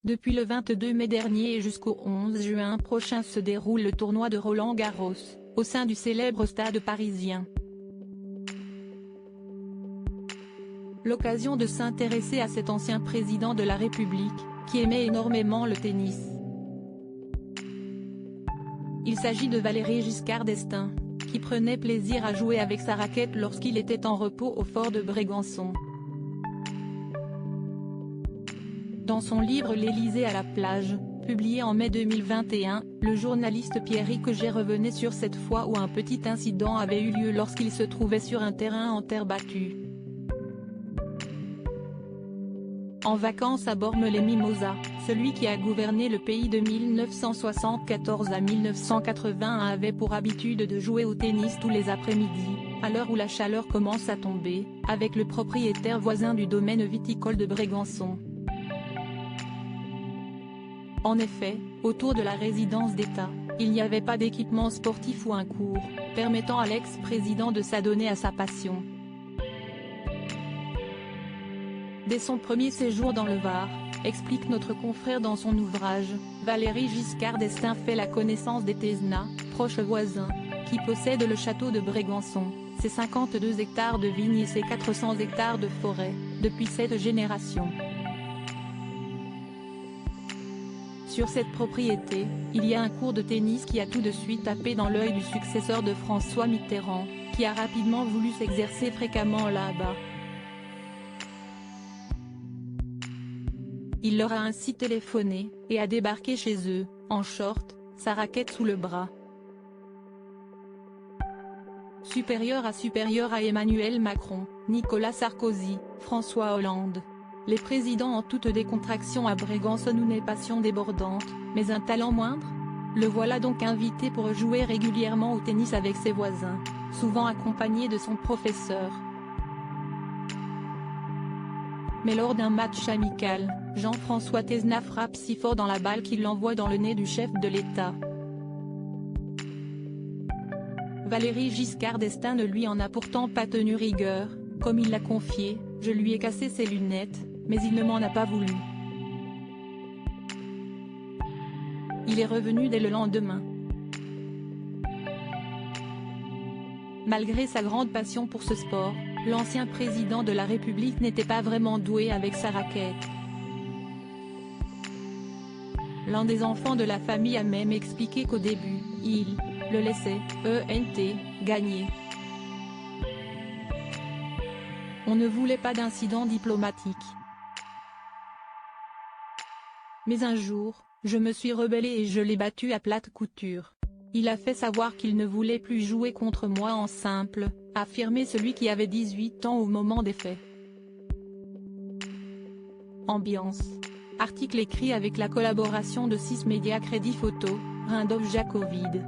Depuis le 22 mai dernier et jusqu'au 11 juin prochain se déroule le tournoi de Roland-Garros, au sein du célèbre stade parisien. L'occasion de s'intéresser à cet ancien président de la République, qui aimait énormément le tennis. Il s'agit de Valéry Giscard d'Estaing, qui prenait plaisir à jouer avec sa raquette lorsqu'il était en repos au fort de Brégançon. Dans son livre L'Élysée à la plage, publié en mai 2021, le journaliste Pierrick Auger revenait sur cette fois où un petit incident avait eu lieu lorsqu'il se trouvait sur un terrain en terre battue. En vacances à Bormes-les-Mimosas, celui qui a gouverné le pays de 1974 à 1981 avait pour habitude de jouer au tennis tous les après-midi, à l'heure où la chaleur commence à tomber, avec le propriétaire voisin du domaine viticole de Brégançon. En effet, autour de la résidence d'État, il n'y avait pas d'équipement sportif ou un cours, permettant à l'ex-président de s'adonner à sa passion. Dès son premier séjour dans le Var, explique notre confrère dans son ouvrage, Valéry Giscard d'Estaing fait la connaissance des Thézenat, proches voisins, qui possèdent le château de Brégançon, ses 52 hectares de vignes et ses 400 hectares de forêt, depuis 7 générations. Sur cette propriété, il y a un court de tennis qui a tout de suite tapé dans l'œil du successeur de François Mitterrand, qui a rapidement voulu s'exercer fréquemment là-bas. Il leur a ainsi téléphoné, et a débarqué chez eux, en short, sa raquette sous le bras. Supérieur à Emmanuel Macron, Nicolas Sarkozy, François Hollande. Les présidents en toute décontraction à Brégançon ou une passion débordante, mais un talent moindre? Le voilà donc invité pour jouer régulièrement au tennis avec ses voisins, souvent accompagné de son professeur. Mais lors d'un match amical, Jean-François Thézenat frappe si fort dans la balle qu'il l'envoie dans le nez du chef de l'État. Valéry Giscard d'Estaing ne lui en a pourtant pas tenu rigueur, comme il l'a confié, je lui ai cassé ses lunettes, mais il ne m'en a pas voulu. Il est revenu dès le lendemain. Malgré sa grande passion pour ce sport, l'ancien président de la République n'était pas vraiment doué avec sa raquette. L'un des enfants de la famille a même expliqué qu'au début, il le laissait gagner. On ne voulait pas d'incident diplomatique. Mais un jour, je me suis rebellé et je l'ai battu à plate couture. Il a fait savoir qu'il ne voulait plus jouer contre moi en simple, affirmait celui qui avait 18 ans au moment des faits. Ambiance. Article écrit avec la collaboration de 6 médias Crédit Photo, Rindolph Jacovide.